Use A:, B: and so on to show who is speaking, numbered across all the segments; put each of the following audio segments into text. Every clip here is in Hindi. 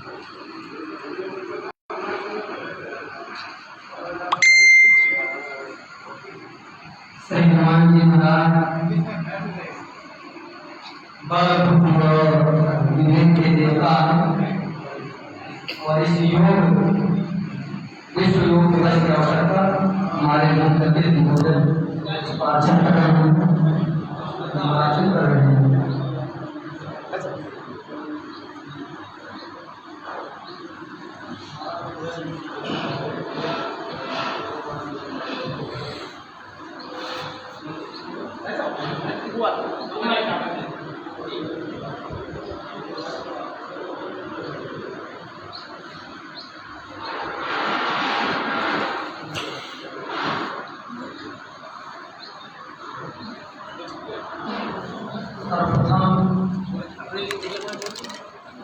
A: श्री हनुमान जी महाराज बल बुद्धि और विवेक के देवता और इस विश्व योग दिवस के अवसर पर हमारे मंदिर भोजन प्राचीन कर रहे हैं।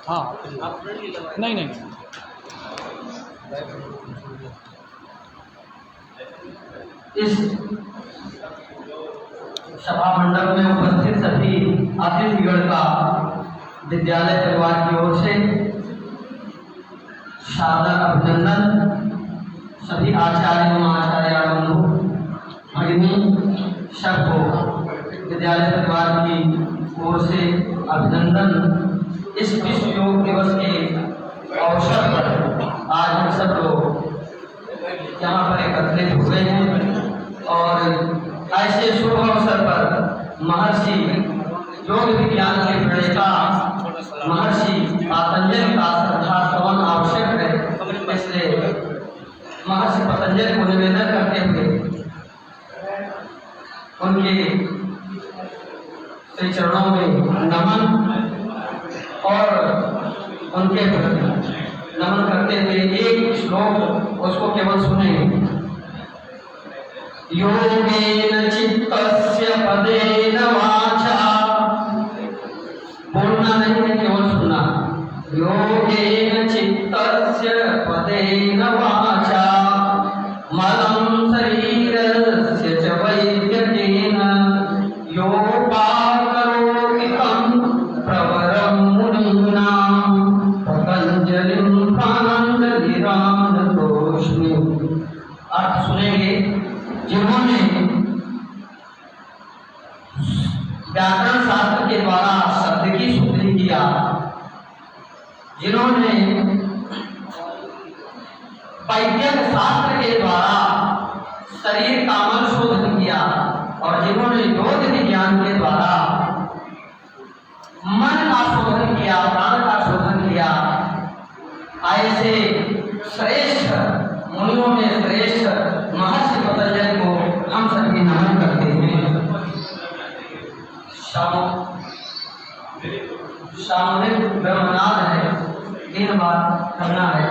B: हाँ नहीं नहीं
A: इस सभा मंडप में उपस्थित सभी अतिथिगण का विद्यालय परिवार की ओर से सादर अभिनंदन। सभी आचार्य एवं आचार्य बंधु भगिनी सबको विद्यालय परिवार की ओर से अभिनंदन। इस विश्व योग दिवस के अवसर पर आज हम सब लोग यहाँ पर एकत्रित हुए हैं और ऐसे शुभ अवसर पर महर्षि योग विज्ञान के प्रणेता महर्षि पतंजलि का श्रद्धा श्रवण आवश्यक है। इसलिए महर्षि पतंजलि को निवेदन करते हुए उनके श्री चरणों में नमन और उनके नमन करते हुए एक श्लोक उसको केवल सुने। योगेन चित्तस्य पदेन वाचा, बोलना नहीं है केवल सुनना। योगेन चित्तस्य पदेन वाचा मलं शरीरस्य च वैद्यकेन योपाकरोति तं प्रवरं मुनीनां पतंजलिं पातंजलिरानतोऽस्मि। अर्थ सुनेंगे। जिन्होंने व्याकरण शास्त्र के द्वारा शब्द की शुद्धि किया, जिन्होंने वैज्ञानिक शास्त्र के द्वारा शरीर का मन शोधन किया और जिन्होंने योग विज्ञान के द्वारा मन का शोधन किया, प्राण का शोधन किया, ऐसे श्रेष्ठ मुनियों में श्रेष्ठ महर्षि पतंजलि को हम सभी नमन करते हैं। सामूहिक ब्रह्मनाद है, 3 बार करना है।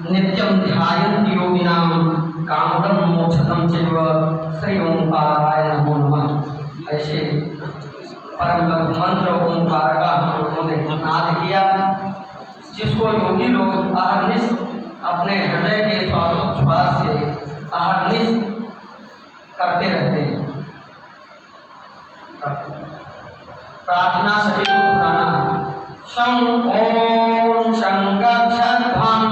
A: नित्यं ध्यायन्ति योगिनां कामदं मोक्षदं चैव श्री ओंकाराय नमो नमः। ऐसे परम लघु मंत्र ओंकार का हम लोगों ने नाद किया, जिसको योगी लोग अहर्निश अपने हृदय के श्वासोच्छ्वास से अहर्निश करते रहते हैं। प्रार्थना सभी को दोहराना। शं ओम शंकरध्वं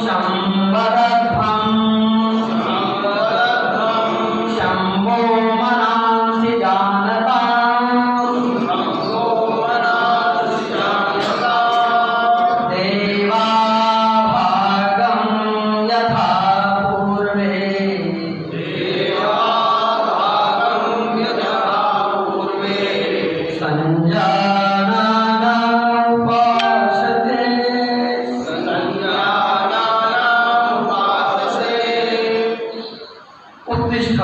A: शंवरध्वं उत्तिष्ठ।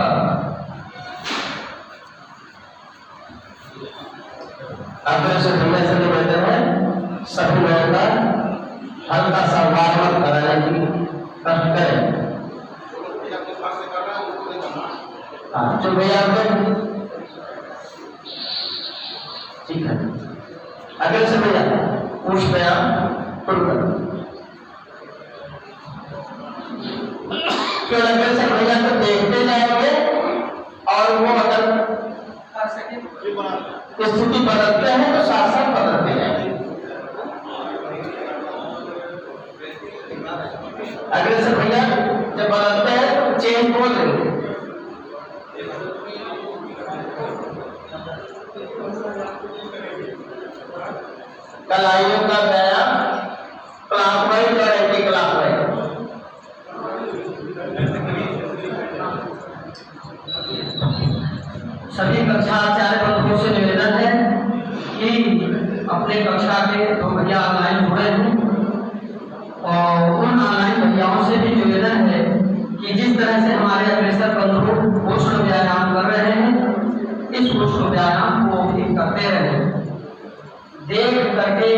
C: अगर से धीमे से बैठे हैं, सभी लोगों का हल्का सा वार्म कराने की कष्ट करें। जो भैया ठीक है, अगले से भैया पूछ व्यायाम शुरू करें। क्यों अगले से भैया को देखते जाएंगे और वो अगर स्थिति बदलते हैं तो साथ साथ बदलते जाएंगे। अगले से भैया जब बदलते हैं तो चेंज बोल देंगे। कलाइयों का व्यायाम क्लॉकवाइज और एंटी क्लॉकवाइज।
A: सभी कक्षा आचार्य बंधुओं से निवेदन है कि अपने कक्षा के जो भैया ऑनलाइन जुड़े हैं और उन ऑनलाइन भैयाओं से भी निवेदन है कि जिस तरह से हमारे अग्रेसर बंधु उष्ण व्यायाम कर रहे हैं, इस उष्ण व्यायाम को भी करते रहें, देख करके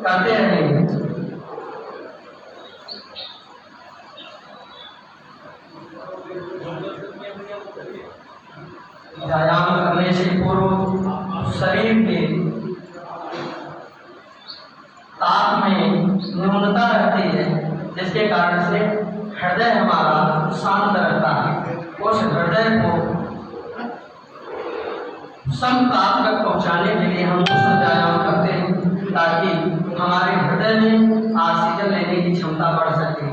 A: करते रहेंगे। व्यायाम करने से पूर्व शरीर के ताप में न्यूनता रहती है, जिसके कारण से हृदय हमारा शांत रहता है। उस हृदय को सम ताप तक पहुंचाने के लिए हम उष्ण व्यायाम करते हैं, ताकि हमारे हृदय में ऑक्सीजन लेने की क्षमता बढ़ सके।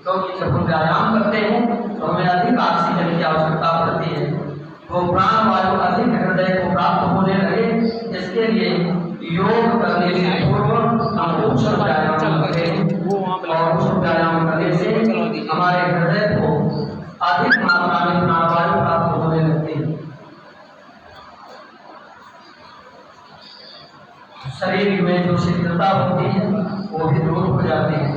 A: क्योंकि जब हम व्यायाम करते हैं तो हमें अधिक ऑक्सीजन की आवश्यकता पड़ती है, तो प्राण वायु अधिक हृदय को प्राप्त होने लगे। इसके लिए योग करने से पूर्व हम उष्ण व्यायाम करते हैं और उष्ण व्यायाम करने से हमारे हृदय को अधिक मात्रा में प्राणवायु प्राप्त होने लगती है। शरीर में जो शीतलता होती है वो भी दूर हो जाती है।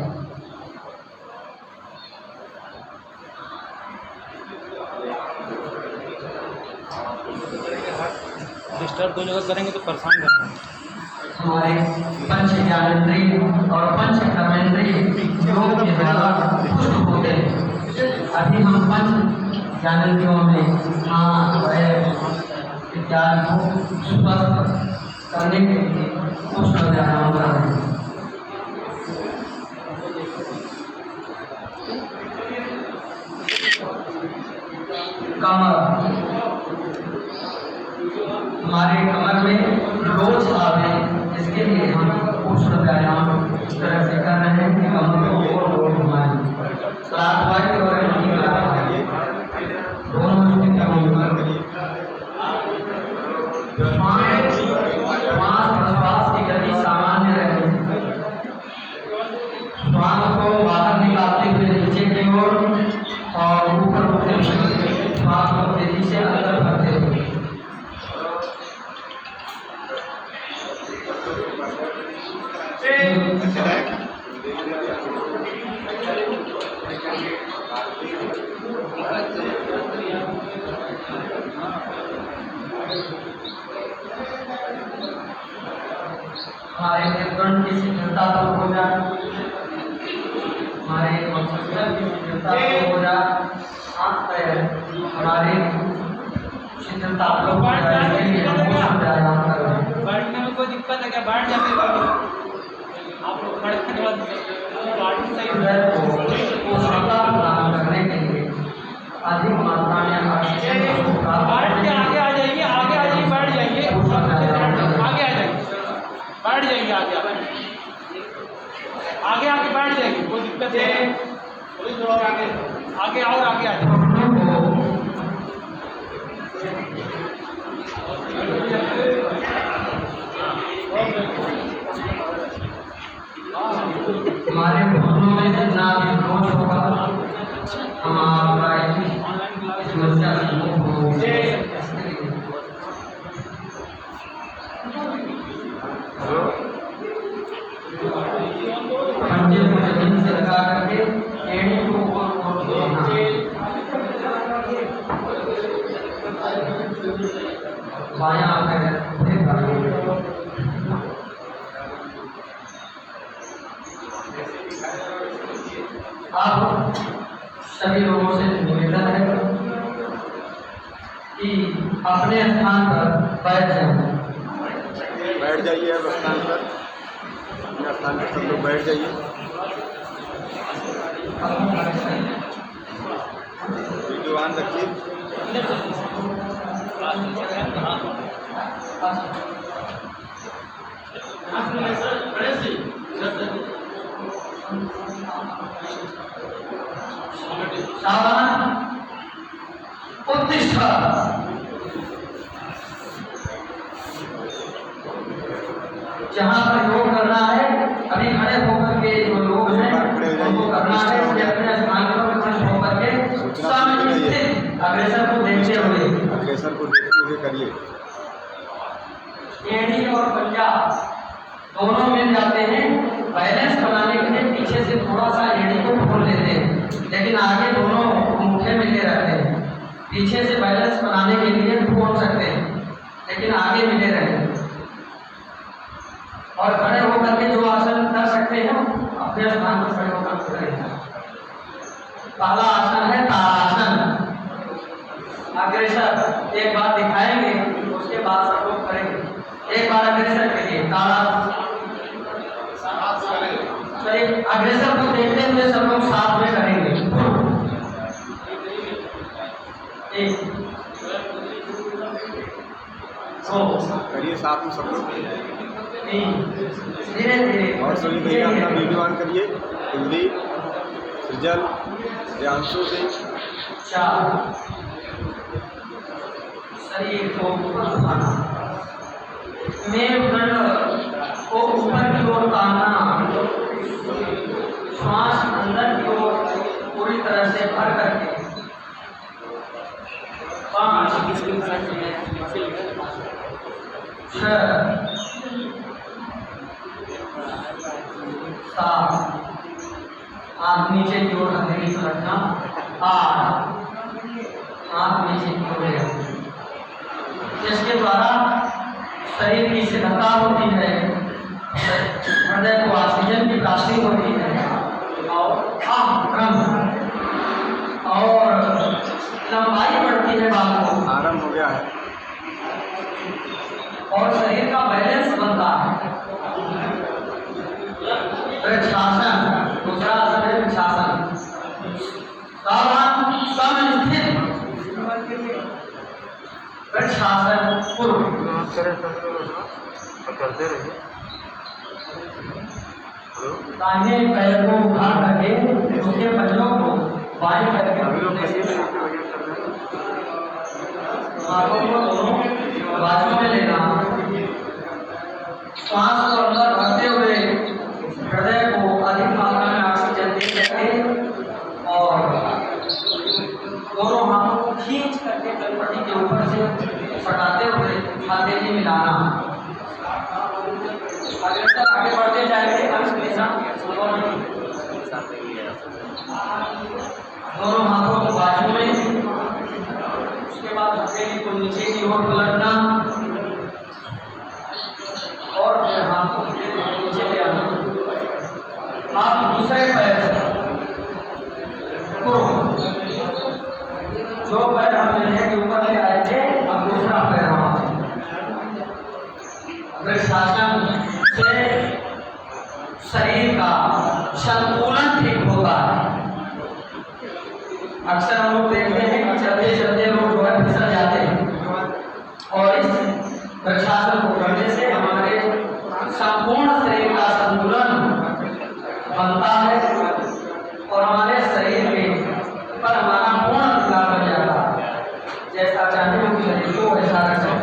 B: डिस्टर्ब दो जगह करेंगे तो परेशान करेंगे।
A: हमारे पंच ज्ञानेंद्रिय और पंच कर्मेंद्रिय योग के द्वारा पुष्ट होते हैं। अभी हम पंच ज्ञानेंद्रियों में हाथ पैर इत्यादि को स्वस्थ करने के लिए उष्ण व्यायाम कर रहे हैं। कमर, हमारे कमर में लोच आवे, इसके लिए हम उष्ण व्यायाम इस तरह से कर रहे हैं कि कमर को और घुमाएं। क्लॉकवाइज और एंटी क्लॉकवाइज दोनों स्थितियों में श्वास प्रश्वास की गति सामान्य रहे। श्वास को बाहर निकालते हुए नीचे की ओर और ऊपर उठते हुए श्वास को तेजी से अंदर भरते हुए। हमारे निर्गुण की शीतलता तो हो जाए, हमारे मस्तिष्क की शीतलता तो हो जाए, हाथ पैर हमारे शीतलता तो हो जाए। इसके लिए हम उष्ण व्यायाम कर रहे हैं।
B: बैठने में कोई दिक्कत है क्या? बैठ जाते आप लोग खड़े खड़े बात
A: हृदय को उष्णता प्रदान करने के लिए अधिक मात्रा में ऑक्सीजन
B: बैठ के आगे आ जाइए, आगे आ जाइए, बैठ जाइए, आगे आ जाइए, बैठ जाएंगे, आगे आगे बैठ जाएंगे, कोई दिक्कत है? थोड़ा आगे आगे आओ, आगे आ जाओ।
A: हमारे घुटनों में जितना भी दोष होगा हमारा समस्या से मुक्त होंगे। पंजे को जमीन से लगा करके एड़ी को ऊपर बायां पैर फिर आगे। अब सभी लोगों से निवेदन है कि अपने स्थान पर बैठ जाएं।
D: बैठ जाइए अब स्थान पर, अपने स्थान पर सब लोग बैठ जाइए। वीडियो ऑन रखिए।
A: सावधान, उत्तिष्ठ। जहाँ पर योग करना है, अभी खड़े होकर के जो लोग हैं उनको करना है कि अपने स्थान पर खड़े होकर के सामने स्थित अग्रेसर को देखते हुए
D: करिए।
A: एड़ी और पंजा दोनों मिल जाते हैं। बैलेंस बनाने के लिए पीछे से थोड़ा सा एड़ी को खोल लेते हैं, लेकिन आगे दोनों मुट्ठे मिले रहते हैं। पीछे से बैलेंस बनाने के लिए खोल सकते हैं, लेकिन आगे मिले रहते हैं। और खड़े होकर के जो आसन कर सकते हैं अपने स्थान पर खड़े होकर करें। पहला आसन है ताड़ासन। अग्रेसर एक बार दिखाएंगे, उसके बाद सब लोग करेंगे। एक बार अग्रेसर करिए, ताड़ासन। चलिए अग्रेसर को देखते हुए सब लोग साथ में करेंगे। एक, दो,
D: करिए साथ में सब लोग।
A: धीरे धीरे।
D: और सभी भैया अपना वीडियो ऑन करिए। हिंदी सृजल प्रियांशु से।
A: 4, शरीर को ऊपर उठाना, मेरुदंड को ऊपर की ओर तानना, श्वास अंदर की ओर पूरी तरह से भर करके। 5, 6, 7, आँख नीचे की ओर अंधेरी रखना। 8, आँख नीचे की ओर रखना। इसके द्वारा शरीर की सिद्धता होती है, हृदय को ऑक्सीजन की प्राप्ति होती है और लंबाई बढ़ती है बाल को।
D: आरंभ हो गया है
A: और शरीर का बैलेंस बनता है। वृक्षासन, दूसरा आसन है वृक्षासन। सावधान, समस्थित वृक्षासन पूर्व।
D: करते रहिए।
A: दाहिने पैर को उठा करके उसके पंजों को बाएं पैर के हाथों को दोनों बाजू में लेना। श्वास को अंदर भरते हुए हृदय को अधिक मात्रा में ऑक्सीजन दे करके और दोनों हाथों को खींच करके कनपट्टी के ऊपर से सटाते हुए हथेली मिलाना। अग्रसर आगे बढ़ते जाएंगे। दोनों हाथों को बाजू में, उसके बाद हथेली को नीचे की ओर पलटना और फिर हाथों को नीचे ले आना। आप दूसरे पैर को, जो पैर हम लेने के ऊपर ले आए थे, अब दूसरा पैर वहां वृक्षासन से शरीर का संतुलन ठीक होता है। अक्सर हम लोग देखते हैं कि चलते चलते लोग जो है फिसल जाते हैं, और इस वृक्षासन को करने से हमारे संपूर्ण शरीर का संतुलन बनता है और हमारे शरीर के पर हमारा पूर्ण अधिकार बन जाता है। जैसा चाहे हो कि शरीर को वैसा रख सकते।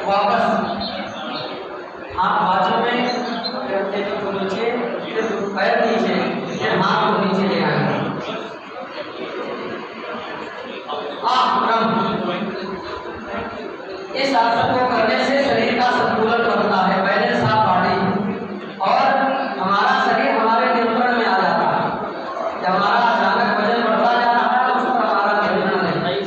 A: वापस हाथ बाजू में, को नीचे, फिर पैर नीचे, फिर हाथ को नीचे ले आएंगे। इस आसन को करने से शरीर का संतुलन बनता है, बैलेंस ऑफ बॉडी, और हमारा शरीर हमारे नियंत्रण में आ जाता है। जब हमारा अचानक वजन बढ़ता जा रहा है तो उसका हमारा नियंत्रण नहीं।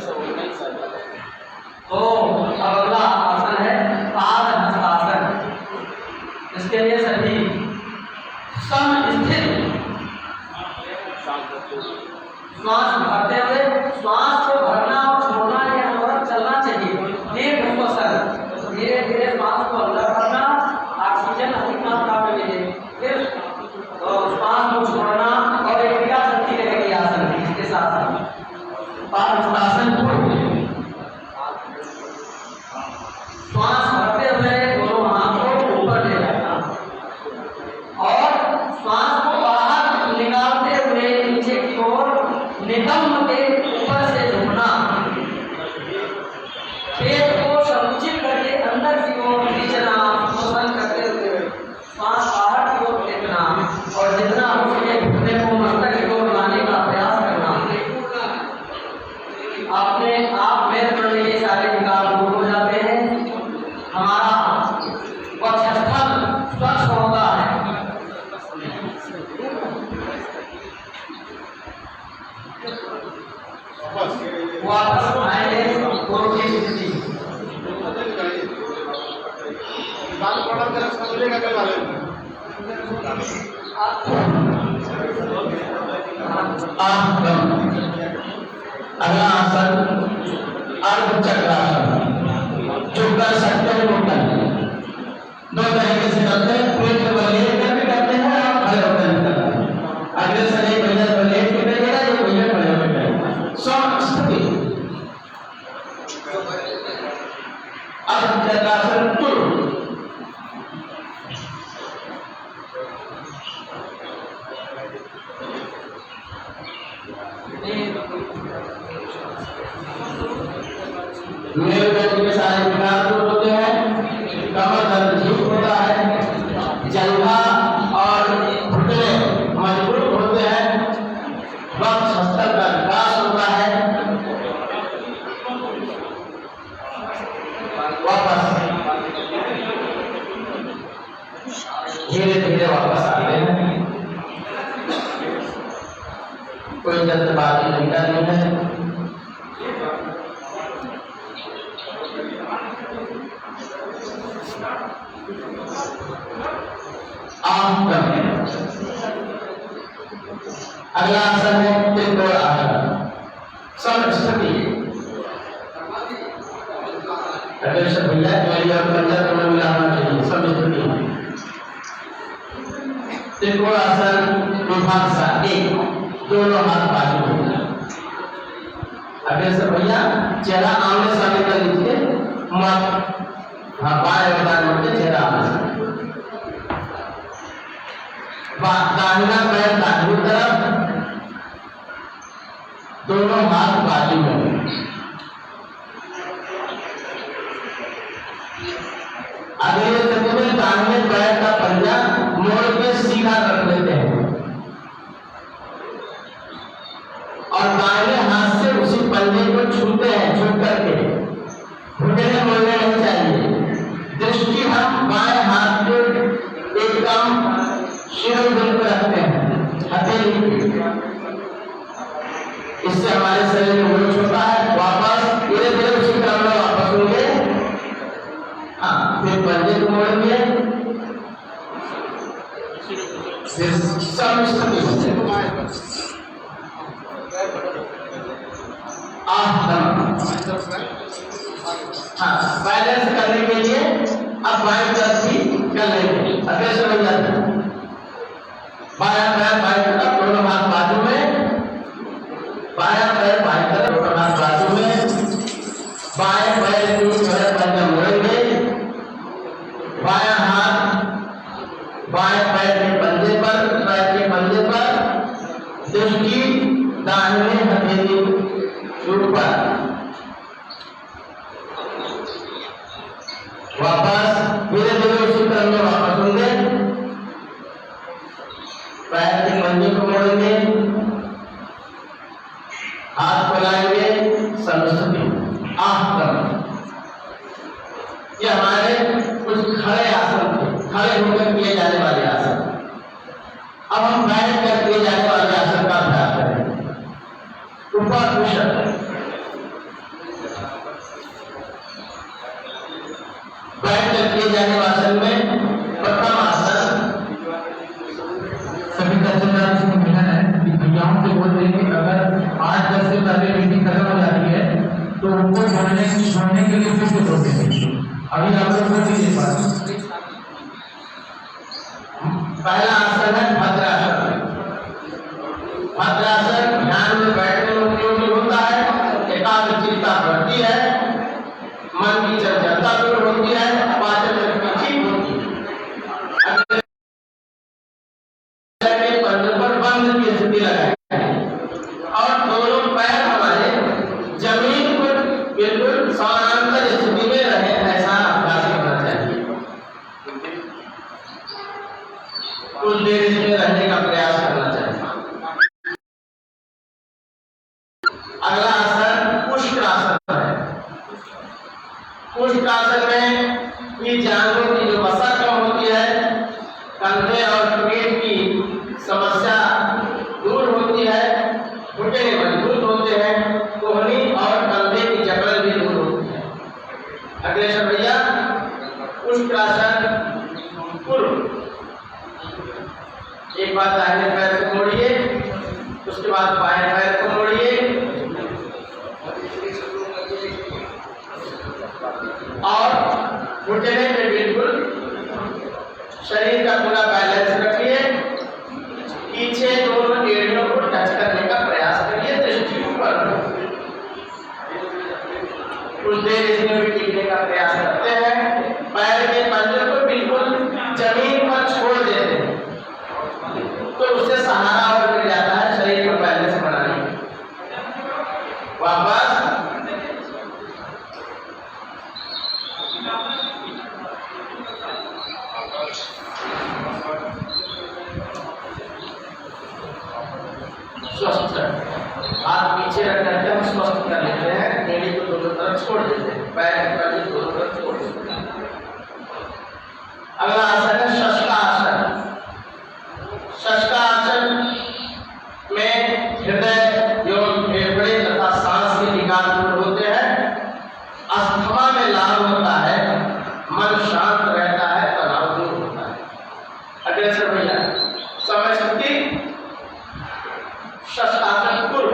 A: स्तंभ के ऊपर से झुकना, पेट को संकुचित करके अंदर की ओर खींचना, श्वसन करते हुए श्वास बाहर की ओर फेंकना और जितना हो सके घुटने को मस्तक की ओर लाने का प्रयास करना। अपने आप में पड़े ये सारे विकार दूर हो जाते हैं, हमारा वक्षस्थल स्वच्छ होता है। वापस आएंगे गुरु की स्थिति।
C: अगला आसन अर्धचक्रासन, जो कर सकते हैं वो करें। दो तरीके से करते हैं, पेट में लेट कर भी करते हैं और खड़े होकर भी करते हैं। अगले से एक भैया तो लेट के करेगा, ये भैया खड़े होकर करेगा। स्वस्थिति अर्धचक्रासन तुर। मेरे व्यक्ति के सारे विकार दूर होते हैं, कमर दर्द ठीक होता है, जंघा और घुटने मजबूत होते हैं, वक्षस्थल का विकास होता है। वापस धीरे धीरे वापस आते हैं, कोई जल्दबाजी नहीं करनी है। अगला आसन है त्रिकोण आसन, समस्थिति। अगर सब भैया जोड़ी और पंजा दोनों मिलाना चाहिए, समस्थिति। त्रिकोण आसन विभाषा एक, दोनों हाथ बाजू में। अगर सब भैया चेहरा आमने सामने कर लीजिए, मत हाँ बाएं और दाएं के चेहरा आमने सामने। दाहिना पैर दाहिनी तरफ, दोनों हाथ बाजू में। अगले स्थिति में दाहिने पैर का पंजा मोड़ के सीधा रख लेते हैं और दाहिने हाथ से उसी पंजे को छूते हैं, छू करके घुटने मोड़ने नहीं चाहिए। दृष्टि हम बाएं हाथ के एकदम शिरोबिंदु पर रखते हैं, हथेली। इससे हमारे शरीर में मोच होता है। वापस धीरे धीरे उसी क्रम में वापस होंगे। हाँ, फिर पंजे को मोड़ेंगे, फिर समस्थिति। हाँ, बैलेंस करने के लिए अब बाएं तरफ भी कर लेंगे। अगर समझ जाते हैं, बायां पैर बाएं तरफ, दोनों हाथ बाजू में, बायां पैर बाएं तरफ, दोनों हाथ बाजू में, बाएं पैर की तरफ पंजा मोड़ेंगे, बायां हाथ बाएं पैर के पंजे पर, दृष्टि दाहिने हथेली ऊपर। वापस धीरे धीरे उसी क्रम में वापस होंगे, पैर के पंजे को मोड़ेंगे, हाथ फैलाएंगे, समस्थिति। ये हमारे कुछ खड़े आसन थे, खड़े होकर किए जाने वाले आसन। अब हम बैठ कर किए जाने वाले आसन का अभ्यास करेंगे। ऊपर पुशअप, बैठ कर किए जाने वाले आसन में प्रथम आसन।
E: सभी तहसीलदार से निवेदन है कि भैयाओं से बोल दें कि अगर 8-10 से पहले मीटिंग खत्म हो जाती है तो उनको छोड़ने के लिए फिर से रोक देंगे। अभी आप लोग को दीजिए बात।
C: पहला आसन है भद्रासन। भद्रासन ध्यान में बैठने में उपयोगी होता है, एकाग्रचित्ता बढ़ती है, मन की चंचलता दूर होती है, पाचन शक्ति ठीक होती है। पंजे पर बंद की स्थिति लगाएं और दोनों अगला आसन पुष्टासन है। पुष्टासन में ये जांघों की जो वसा कम होती है, कंधे और पेट की समस्या दूर होती है, घुटने मजबूत होते हैं, कोहनी और कंधे की जकड़ भी दूर होती है। अग्रेसर भैया पुष्टासन पूर्व। एक बार दाहिने पैर को मोड़िए, उसके बाद बाएं पैर को मोड़िए और घुटने पे बिल्कुल शरीर का पूरा बैलेंस रखिए। पीछे दोनों एड़ियों को टच करने का प्रयास करिए, दृष्टि ऊपर। कुछ देर इसमें भी टिकने का प्रयास करते हैं। पैर के पंजे को बिल्कुल जमीन पर छोड़ देते हैं तो उससे सहारा और मिल जाता है शरीर को बैलेंस बनाने में। वापस स्वस्थ हाथ पीछे रख करके हम स्वस्थ कर लेते हैं। एड़ी को दोनों तरफ छोड़ देते हैं, पैर को दोनों तरफ छोड़ देते हैं। अगला आसन है शशकासन। शशकासन में हृदय एवं फेफड़े तथा सांस के निकाल दूर होते हैं, अस्थमा में लाभ होता है, मन शांत रहता है, तनाव दूर होता है। अग्रेसर भैया समय शक्ति शशकासन पूर्व।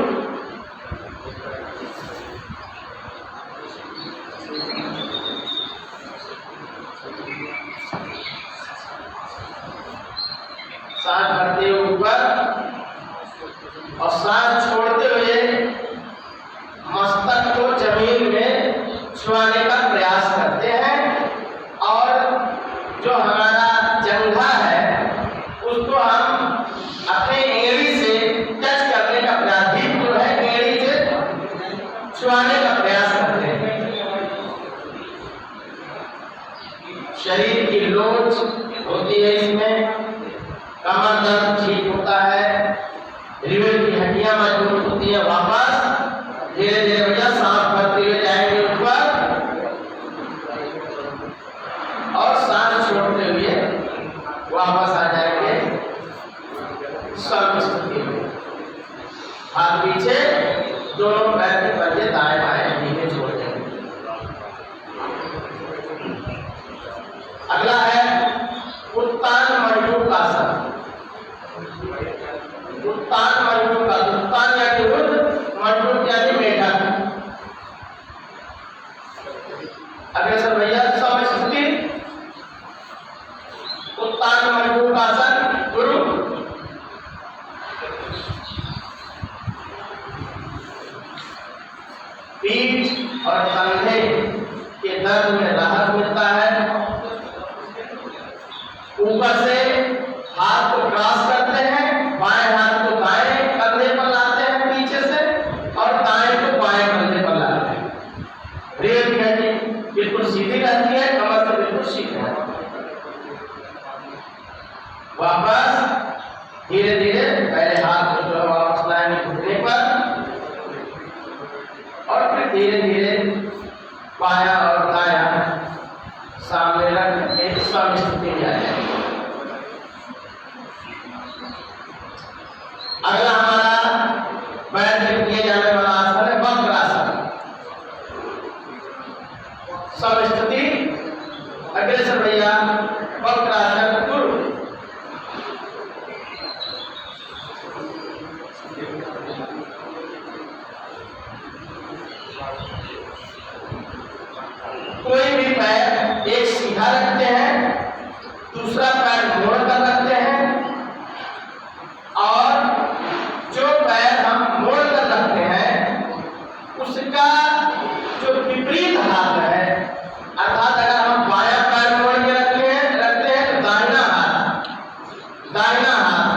C: सांस भरते हुए ऊपर और सांस छोड़ते हुए मस्तक को जमीन में छुआने का प्रयास करते हैं और जो हमारा जंघा है उसको हम अपने एड़ी से टच करने का प्रयास, हिप जो है एड़ी से छुआने का प्रयास करते हैं। शरीर की लोच होती है, इसमें कमर दर्द ठीक होता है, रीढ़ की हड्डियां मजबूत होती है। वापस धीरे धीरे भैया सांस भरते हुए जाएंगे ऊपर और सांस छोड़ते हुए वापस आ जाएंगे सर्व स्थिति में। हाथ पीछे, दोनों पैर के पंजे दाएं बाएं धीरे छोड़ देंगे। अगला है उत्तान मणिपुरासन। उत्तान मणिपुरासन, उत्तान यानी ऊर्ध्व, मणिपुर यानी बैठक। अग्रेसर भैया सब स्थिति उत्तान मणिपुरासन गुरु। पीठ और कंधे के दर्द में राहत मिलता है। ऊपर से हाथ को क्रॉस करते हैं, बाएं हाथ को दाएं कंधे पर लाते हैं पीछे से और दाएं को बाएं कंधे पर लाते हैं। रीढ़ की हड्डी बिल्कुल सीधी रहती है, कमर तो बिल्कुल सीधी है। वापस धीरे धीरे पहले हाथ को जो वापस लाएंगे घुटने पर और फिर धीरे धीरे बायां और दायां सामने रख के सम स्थिति में आ जाएंगे। अगला हमारा बैठ के किए जाने वाला आसन है वक्रासन। सब स्थिति अग्रेसर भैया वक्रासन पूर्व। कोई भी पैर एक सीधा रखते हैं, दूसरा पैर मोड़ कर रखते हैं और जो पैर हम मोड़ कर रखते हैं उसका जो विपरीत हाथ है, अर्थात अगर हम बायां पैर मोड़ के रखते हैं तो दाहिना हाथ,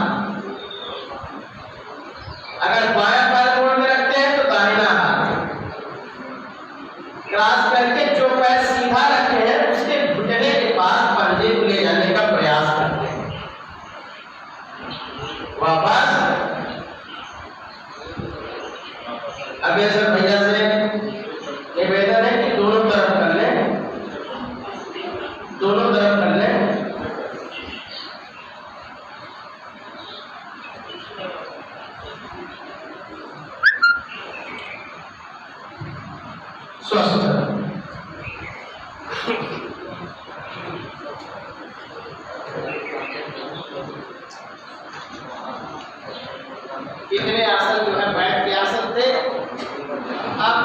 C: अगर बायां पैर मोड़ के रखते हैं तो दाहिना हाथ क्रॉस करके जो पैर सीधा रखे हैं उसके घुटने के पास पंजे को ले जाने का प्रयास करते हैं। वापस अग्रेसर भैया से निवेदन है कि दोनों तरफ कर लें, दोनों तरफ कर लें। स्वस्थ इतने आसन जो है बैठ के आसन थे। अब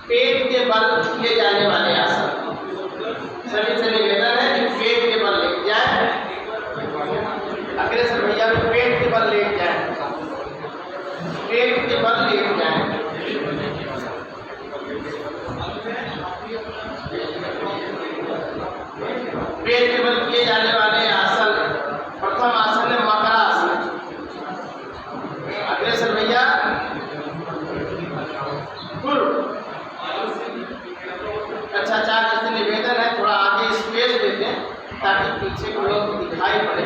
C: पेट के बल किए जाने वाले आसन, सभी से निवेदन है कि पेट के बल लेके जाए, अग्रेसर भैया को पेट के बल लेके जाए, पेट के बल लेके जाए। पेट के बल किए जाने वाले आसन, प्रथम आसन है मकरासन। अग्रेसर भैया गुरु अच्छा चार जैसे निवेदन है थोड़ा आगे स्पेस देते हैं ताकि पीछे को लोग दिखाई पड़े।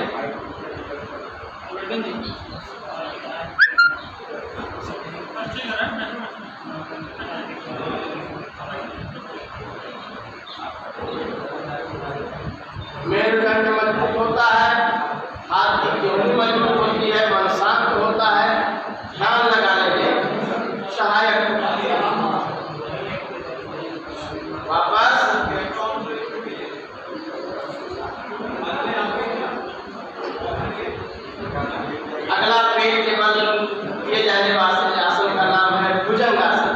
C: मेरुदंड मजबूत होता है, हाथ की जोड़ी मजबूत होती है, मन शांत होता है, ध्यान लगाने में सहायक होता है। वापस अगला पेट के बल किए जाने वाले आसन का नाम है भुजंग आसन।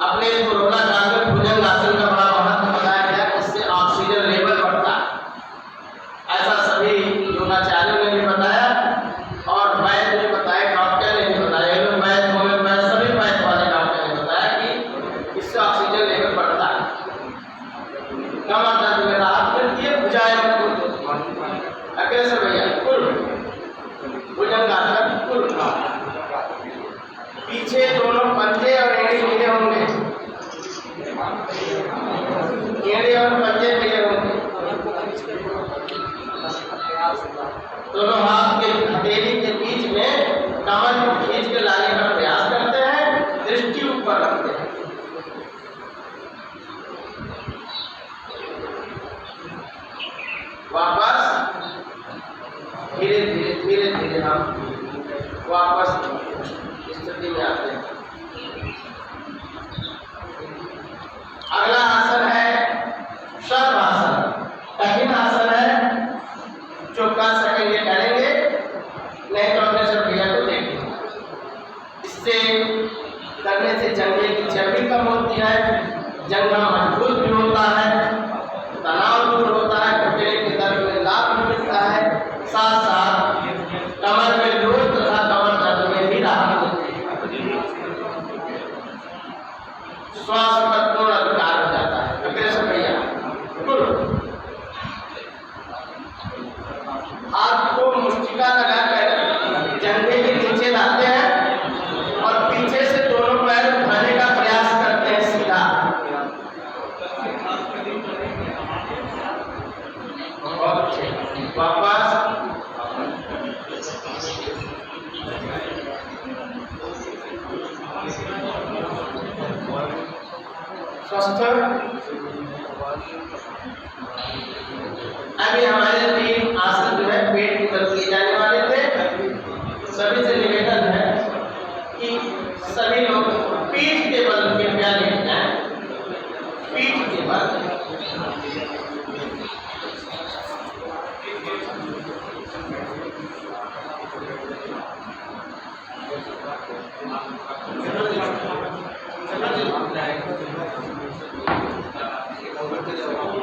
C: अपने कोरोना काल में भुजंग आसन का बड़ा महत्व बताया गया, इससे ऑक्सीजन लेवल बढ़ता है। ऐसा सभी योगाचार्यों ने भी बताया और वैद्य ने बताया, डॉक्टर ने भी बताया, वैद्य होम्योपैथ सभी वैद्य वाले डॉक्टर ने बताया कि इससे ऑक्सीजन लेवल बढ़ता है, कमर दर्द में राहत मिलती है, भुजाएं मजबूत होती है। अग्रेसर भैया कुल भुजंगासन कुल पीछे दोनों पंजे और एड़ी मिले होंगे, एड़ी और पंजे मिले होंगे। दोनों हाथ के हथेली के बीच में कमर को खींच के लाने का प्रयास करते हैं, दृष्टि ऊपर रखते हैं। वापस धीरे धीरे धीरे धीरे हम वापस स्थिति में आते हैं। अगला आसन है सर्वासन। कठिन आसन है, जो कर सकेंगे करेंगे, नहीं तो अपने सब भैया को देखेंगे। इससे करने से जंघे की चर्बी कम होती है, जंघा मजबूत भी होता है, तनाव दूर होता है, घुटने के दर्द में लाभ भी मिलता है, साथ साथ कमर में लोड तथा कमर दर्द में भी राहत मिलती है। श्वास पर पूर्ण अधिकार हो जाता है। अग्रेसर भैया हाथ को मुष्टिका लगाकर जंघे के नीचे लाते हैं और पीछे से दोनों पैर उठाने का प्रयास करते हैं सीधा। वापस स्वस्थ। अभी हमारे 3 आसन जो है पेट की तरफ किए जाने वाले थे। सभी से निवेदन है कि सभी लोग पीठ के बल कृपया लेते हैं, पीठ के बल।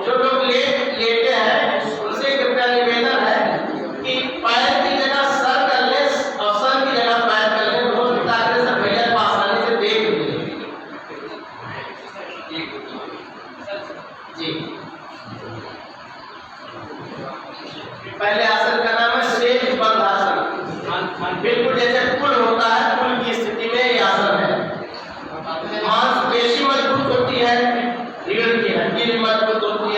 C: जो लोग लेटे हैं उनसे कृपया निवेदन है कि पैर की जगह सर कर ले और सर की जगह पैर कर ले, रोज ताकि सब भैया को आसानी से देख ले। जी पहले आसन का नाम है शेष बंद आसन। बिल्कुल जैसे पुल होता है, पुल की स्थिति में ये आसन है। मांसपेशी मजबूत होती है, रीढ़ की हड्डी भी मजबूत होती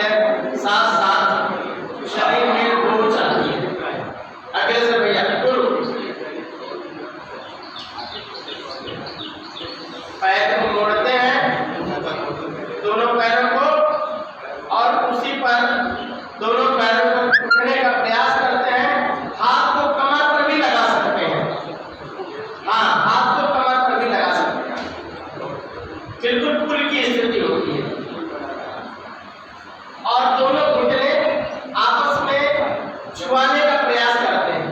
C: पैर को मोड़ते हैं दोनों पैरों को, और उसी पर दोनों पैरों को उठने का प्रयास करते हैं। हाथ को कमर पर भी लगा सकते हैं, हाँ हाथ को कमर पर भी लगा सकते हैं, बिल्कुल पुल की स्थिति होती है। और दोनों घुटने आपस में छुआने का प्रयास करते हैं।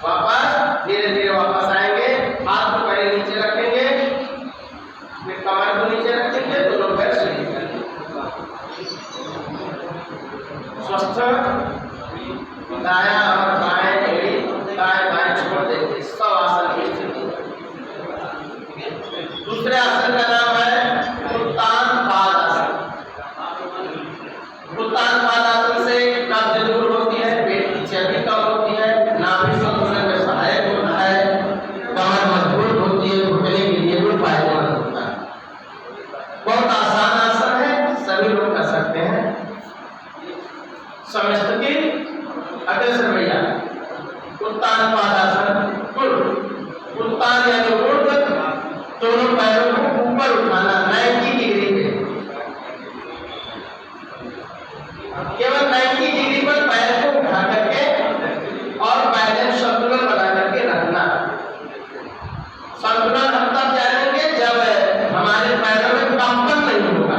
C: वापस धीरे धीरे वापस आएंगे, हाथ को पहले नीचे रखेंगे, फिर कमर को नीचे रखेंगे, दोनों पैर सीधे करेंगे। स्वस्थ दाया और बाएं एड़ी, दाएं बाएं छोड़ देंगे, सब आसन की स्थिति। दूसरे आसन का नाम है उत्तान पाद आसन। उत्तान पाद आसन से कब्ज दूर होती है, पेट की चर्बी कम होती है, नाभि संतुलन में सहायक होता है, कमर मजबूत होती है, घुटने के लिए भी फायदेमंद होता है। बहुत आसान आसन है, सभी लोग कर सकते हैं। समस्थिति अग्रसर भैया, उत्तान पाद आसन। उत्तान यानी ऊर्ध्व, दोनों पैरों को ऊपर उठाना 90 डिग्री पे, केवल 90 डिग्री पर पैर को उठा करके और बैलेंस संतुलन बना करके रखना। संतुलन हम तब जानेंगे जब हमारे पैरों में कंपन नहीं होगा।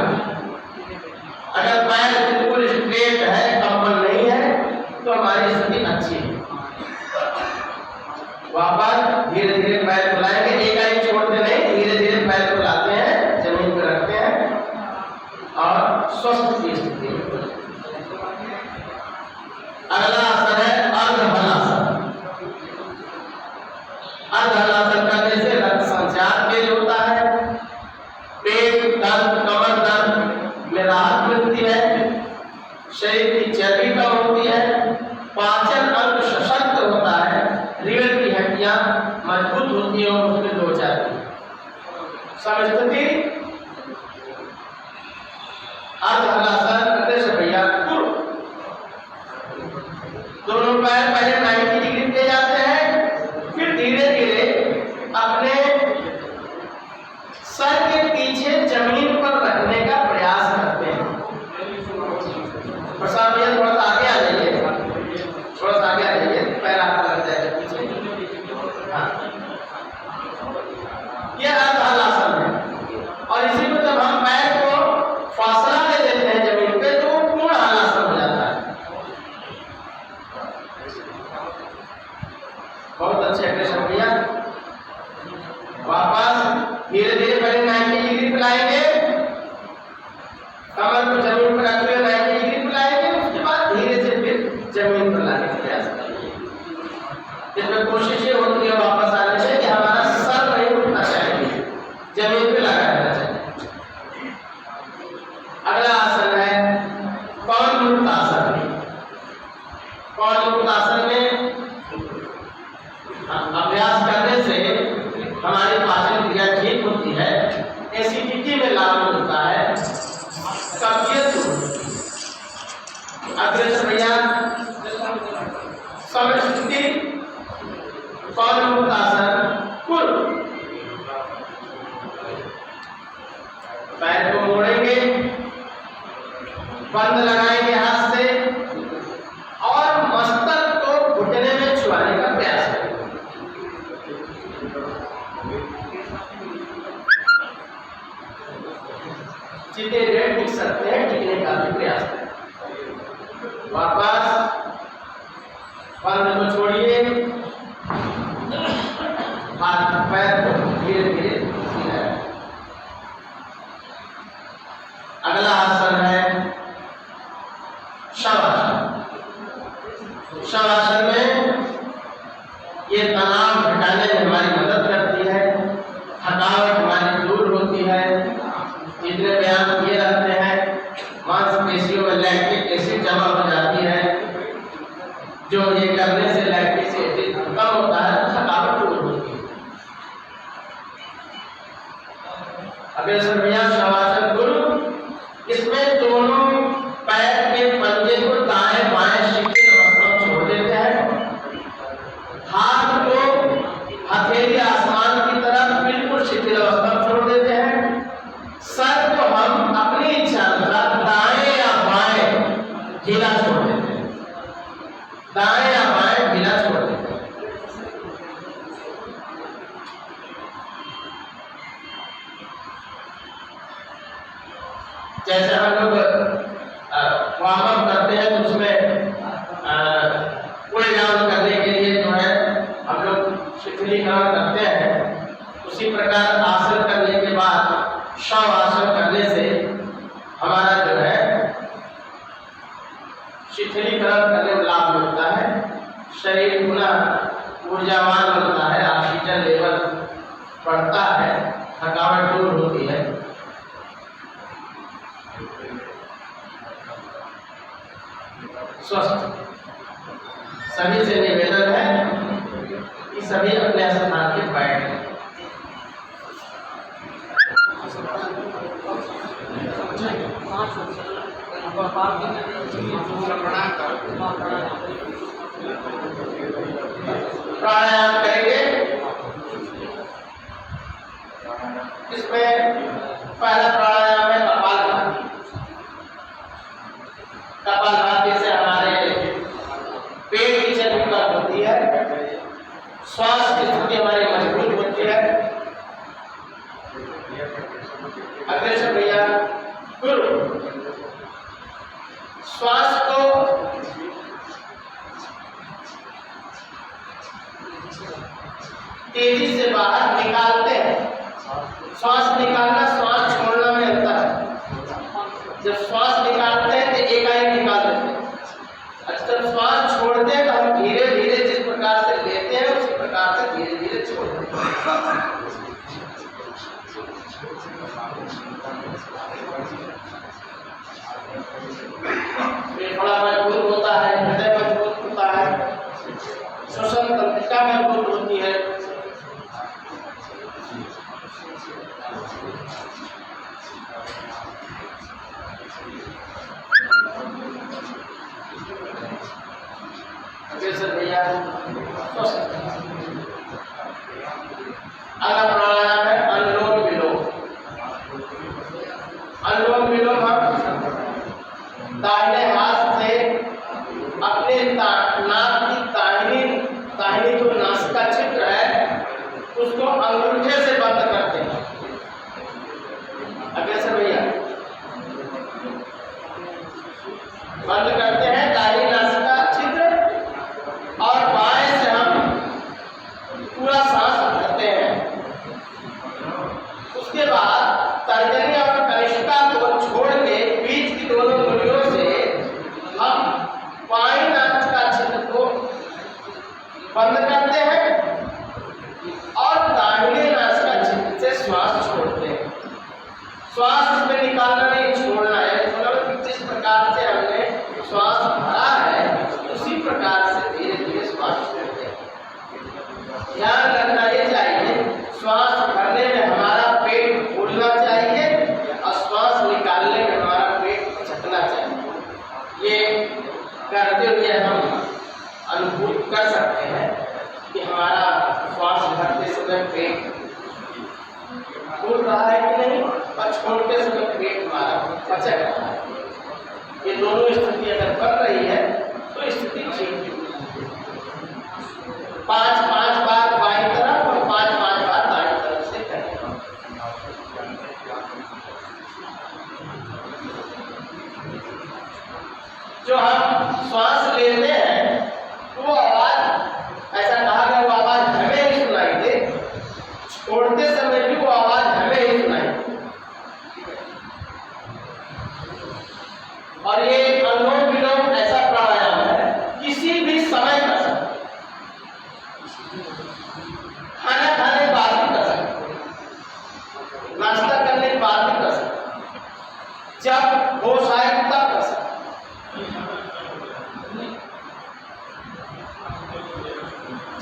C: अगर पैर बिल्कुल स्ट्रेट है, कंपन नहीं है, तो हमारी स्थिति अच्छी है। वापस धीरे धीरे पैर को लाएंगे, एक आई छोड़ते नहीं, धीरे धीरे पैर को लाते हैं, जमीन पर रखते हैं और स्वस्थ की स्थिति। अगला आसन है अर्धहलासन। अर्धहलासन करने से रक्त संचार तेज होता है, पेट दर्द, कमर दर्द में राहत मिलती है, शरीर की चर्बी कम होती है, पाचन अंग सशक्त होता है, रीढ़ की हड्डियां मजबूत होती है और उसमें दो जाती है। समस्थिति अर्धहलासन करने से भैया दोनों पैर पहले 90 डिग्री पे जाते हैं, फिर धीरे धीरे अपने सर के पीछे जमीन पर रखने का प्रयास करते हैं। प्रसाद भैया थोड़ा सा आगे आ जाइए, थोड़ा सा आगे आ जाइए, पैर आपका लग जाएगा पीछे। हाँ, यह अर्धहलासन है। और इसी में जब हम पैर को फासला दे देते हैं जमीन पे, तो पूर्ण हलासन हो जाता है। बहुत अच्छे अग्रसर भैया। वापस धीरे धीरे पहले 90 डिग्री पे लाएंगे, कमर को जमीन पर रखते हुए 90 डिग्री पे लाएंगे, उसके बाद धीरे से फिर जमीन पर लाने का प्रयास करेंगे। इसमें कोशिश ये होती है वापस आने से कि हमारा सर नहीं उठना चाहिए, जमीन पे लगा रहना चाहिए। अगला आसन है पवन मुक्त आसन। पवन मुक्त आसन में अभ्यास करने से हमारी पाचन क्रिया ठीक होती है, एसिडिटी में लाभ होता है, कब्जियत। अग्रसर भैया समस्थिति पवन मुक्त आसन। पैर को मोड़ेंगे, बंद लगाएंगे हाथ से और मस्तक को घुटने में छुआने का प्रयास करेंगे। जितने देर टिक सकते हैं टिकने का भी प्रयास करें। वापस बंद को छोड़िए, हाथ पैर को धीरे धीरे सीधा। अगला आसन है शवासन। शवासन में ये तनाव घटाने में हमारी मदद करती है, थकावट हमारी दूर होती है। जितने व्यायाम किए रहते हैं, मांसपेशियों में लैक्टिक एसिड जमा हो जाती है, जो ये करने से लैक्टिक एसिड कम होता है, थकावट दूर होती है। अग्रसर भैया शवासन गुरु, इसमें दोनों पैर के पंजे को दाएं बाएं शिथिल अवस्था में छोड़ देते हैं, हाथ को जैसे हम लोग वार्म अप करते हैं तो उसमें पुल डाउन करने के लिए जो है हम लोग शिथिलीकरण करते हैं, उसी प्रकार आसन करने के बाद शव आसन करने से हमारा जो है शिथिलीकरण करने में लाभ मिलता है, शरीर पुनः ऊर्जावान बनता है, ऑक्सीजन लेवल बढ़ता है, थकावट दूर होती है। स्वस्थ सभी से निवेदन है कि सभी अपने स्थान के बैठ प्राणायाम करेंगे। इसमें पहला प्राणायाम है कपालभाति। कपालभाति से हमारे पेट की चर्बी कम होती है, श्वास की स्थिति हमारी मजबूत होती है। अग्रेसर भैया गुरु श्वास को तेजी से बाहर निकालते हैं। श्वास निकालना श्वास छोड़ना में अंतर है। जब श्वास निकालते हैं तो एकाएक निकाल देते हैं, अच्छा जब श्वास छोड़ते हैं तो हम धीरे धीरे जिस प्रकार से लेते हैं उसी प्रकार से धीरे धीरे छोड़ते हैं। फेफड़ा मजबूत होता है, हृदय मजबूत होता है, श्वसन तंत्रिका मजबूत होती है। भैया अगला प्राणायाम है अनुलोम विलोम। अनुलोम विलोम हम दाहिने हाथ से अपने नाक की दाहिनी जो नासिका छिद्र है उसको अंगूठे से बंद करते हैं। अग्रेसर भैया बंद करते हैं दाहिनी नासिका छिद्र और बाएं से हम पूरा सांस भरते हैं। उसके बाद तर्जनी और कनिष्ठा को छोड़ के बीच की दोनों उंगलियों से हम बाएं नासिका छिद्र को बंद करते हैं और दाहिने नासिका छिद्र से श्वास छोड़ते हैं। श्वास इसमें निकालना नहीं, छोड़ना है। मतलब जिस प्रकार से हमने श्वास भरा है उसी प्रकार से धीरे धीरे श्वास छोड़ते हैं। ध्यान रखना ये चाहिए, श्वास भरने में हमारा पेट फूलना चाहिए और श्वास निकालने में हमारा पेट झकना चाहिए। ये करते हुए हम अनुभूत कर सकते हैं कि हमारा श्वास भरते समय पेट फूल रहा है कि नहीं और छोड़ते समय पेट हमारा पचक रहा है। ये दोनों स्थिति अगर बन रही है तो स्थिति ठीक है। 5-5 बार बाईं तरफ और 5-5 बार दाईं तरफ से करें। जो हम श्वास लेते हैं वो आवाज ऐसा कहा गया वो आवाज हमें ही सुनाई दे, छोड़ते समय भी वो आवाज हमें ही सुनाई दे। और ये अनुलोम विलोम ऐसा प्राणायाम है किसी भी समय कर सकते, खाना खाने के बाद भी कर सकते, नाश्ता करने के बाद भी कर सकते, जब होश आए तब कर सकते।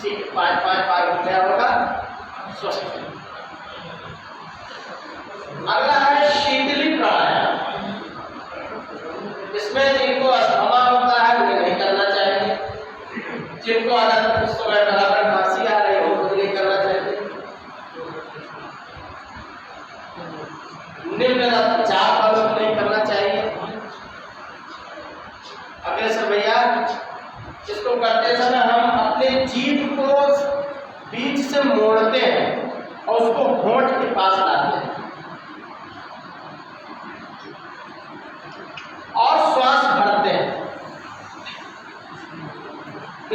C: ठीक है, 5-5 बार हो गया होगा। स्वस्थ। अगला है शीतली प्राणायाम। इसमें जिनको अस्थमा होता है उन्हें नहीं करना चाहिए, जिनको अगर उस समय बराबर खांसी आ रही हो तो नहीं करना चाहिए। निम्न रक्तचाप वालों को नहीं करना चाहिए। अग्रेसर भैया इसको करते समय हम अपने जीभ को बीच से मोड़ते हैं और उसको होंठ के पास लाते हैं।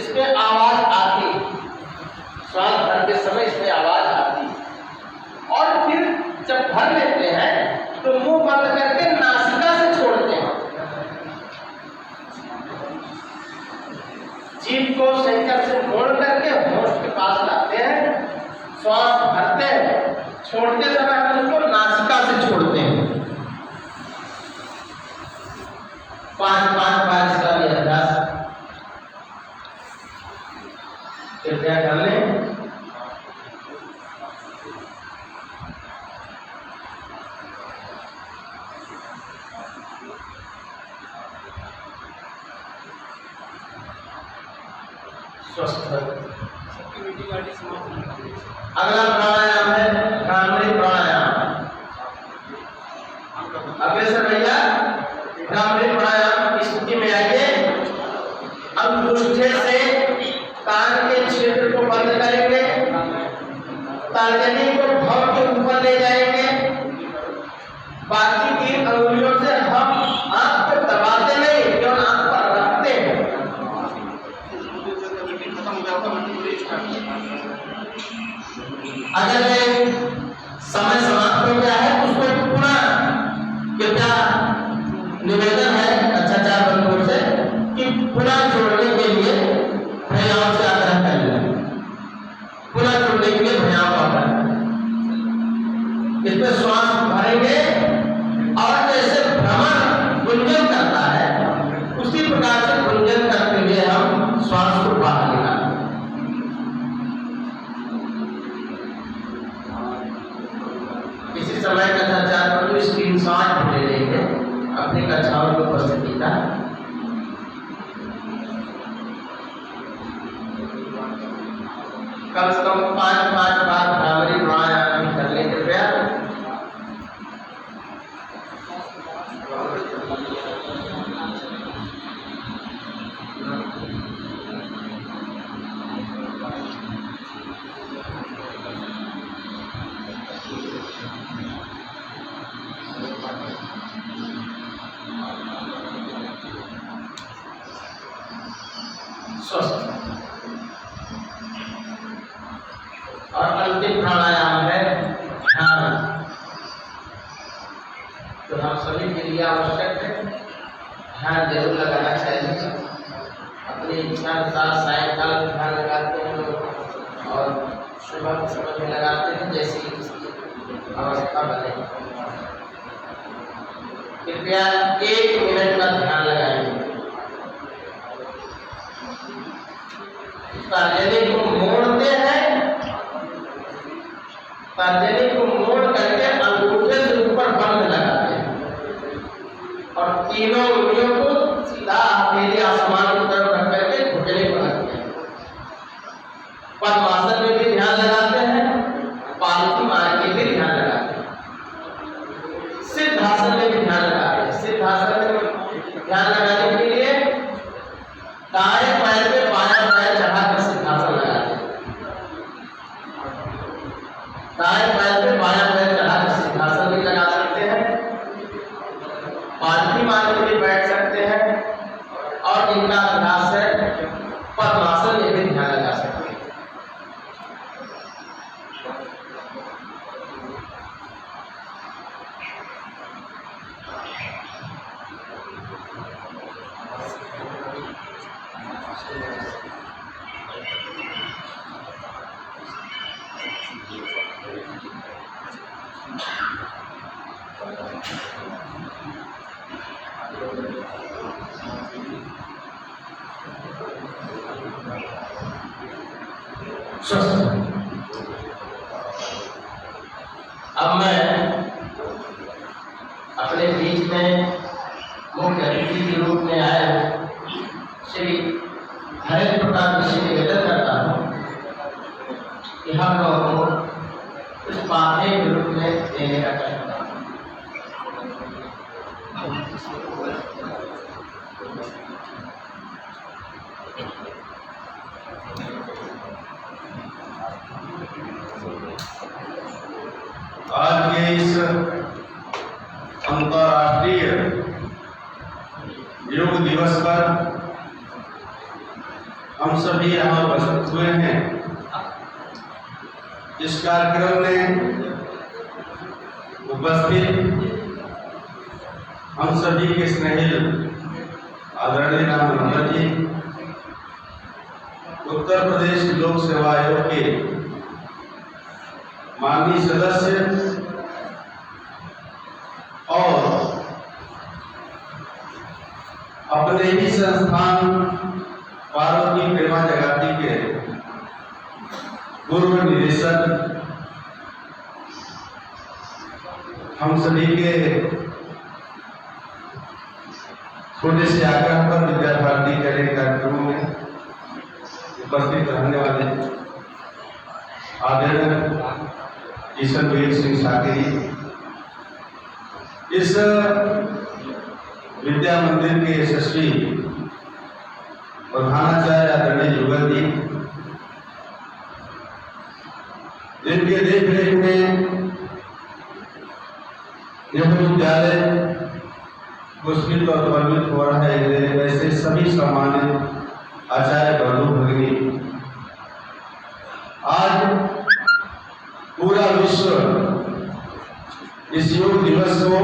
C: इसमें आवाज आती, श्वास भरते समय इसमें आवाज आती, और फिर जब भर लेते हैं तो मुंह बंद करके नासिका से छोड़ते हैं। जीभ को सेंटर से मोड़ करके होठ के पास लाते हैं, श्वास भरते हैं, छोड़ते समय हम उसको नासिका से छोड़ते हैं। 5-5 बार इसका भी अभ्यास कृपया कर लें। स्वस्थ। अगला प्राणायाम है भ्रामरी प्राणायाम। अग्रसर भैया भ्रामरी प्राणायाम की स्थिति में आइए। अंगूठे से कान के क्षेत्र को बंद करेंगे, तर्जनी को भव के ऊपर ले जाएंगे, बाकी 3 अंगुलियों से हम आंख को दबाते नहीं, केवल आंख पर रखते हैं। अगर समय समाप्त हो गया है तो उसको पुनः कृपया निवेदन है अच्छाचार बंधुओं से कि पुनः जोड़ने के लिए भैयाओं से आग्रह कर लें, पुनः जोड़ने के लिए भैयाओं का आग्रह करें। इसमें श्वास भरेंगे और जैसे भ्रमण गुंजन करता है उसी प्रकार से गुंजन करते हुए हम श्वास को बाहर निकालें। इसी समय कथाचार पर स्क्रीनशॉट ले लेंगे अपनी कक्षाओं की उपस्थिति का। कम से कम 5-5 बार भ्रामरी प्राणायाम कर लें कृपया। स्वस्थ। और अंतिम प्राणायाम है ध्यान, तो हम सभी के लिए आवश्यक है ध्यान जरूर लगाना चाहिए। अपनी इच्छा अनुसार सायंकाल ध्यान लगाते हैं लोग और सुबह के समय में लगाते हैं, जैसी इसकी अवस्था बने। कृपया 1 मिनट का ध्यान लगाएंगे। तर्जनी को मोड़ते हैं, तर्जनी को मोड़ करके अंगूठे से ऊपर बंद लगाते हैं और तीनों उंगलियों को सीधा हथेली आसमान की तरफ रख करके घुटने को रखते हैं। पद्मासन में भी ध्यान लगाते हैं, पालकी मार के भी ध्यान लगाते हैं, सिद्धासन में भी ध्यान लगाते हैं। सिद्धासन में ध्यान लगाने के लिए दाएं पैर पे बायां पैर चढ़ाकर सिद्धासन लगाते हैं, दाएं पैर पे बायां पैर चढ़ाकर सिद्धासन भी लगा सकते हैं, पालकी मार के भी बैठ सकते हैं, और जिनका अभ्यास है पद्मासन में भी ध्यान लगा सकते हैं। अब मैं अपने बीच में मुख्य अतिथि के रूप में आए श्री हरेंद्र प्रताप जी से निवेदन करता हूँ कि हम लोगों को इस पाठ्य के रूप में देने का चाहता हूँ।
D: आज के इस अंतर्राष्ट्रीय योग दिवस पर
C: हम सभी यहाँ उपस्थित हुए हैं। इस कार्यक्रम में उपस्थित हम सभी के स्नेहिल आदरणीय राम नंबर जी, उत्तर प्रदेश लोक सेवा आयोग के माननीय सदस्य और अपने ही संस्थान पार्वती प्रेमा जगाती के पूर्व निदेशक, हम सभी के छोटे से आग्रह पर विद्या भारती के कार्यक्रमों में उपस्थित रहने वाले आदरणीय किशनवीर सिंह साकेरी, इस विद्या मंदिर के यशस्वी प्रधानाचार्य आदरणीय जुगल जी, जिनके देख रेख में यह विद्यालय पुष्पित और प्रवृत्त हो रहा है, वैसे सभी सम्मानित आचार्य बंधु भगिनी, आज पूरा विश्व इस योग दिवस को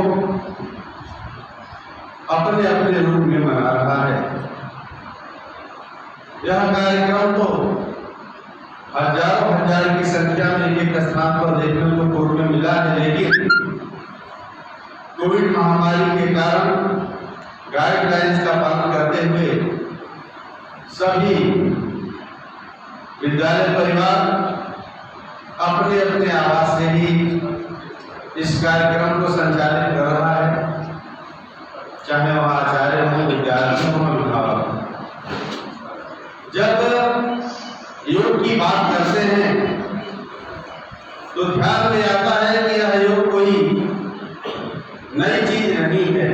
C: अपने अपने रूप में मना रहा है। यह कार्यक्रम तो हजारों हजार की संख्या में एक स्थान पर देखने को पूर्व में मिला है, लेकिन कोविड महामारी के कारण गाइडलाइंस का पालन करते हुए सभी विद्यालय परिवार अपने अपने आवास से ही इस कार्यक्रम को संचालित कर रहा है, चाहे वह आचार्य हो, विद्यार्थी हो, अभिभावक। जब योग की बात करते हैं तो ध्यान में आता है कि यह योग कोई नई चीज नहीं है।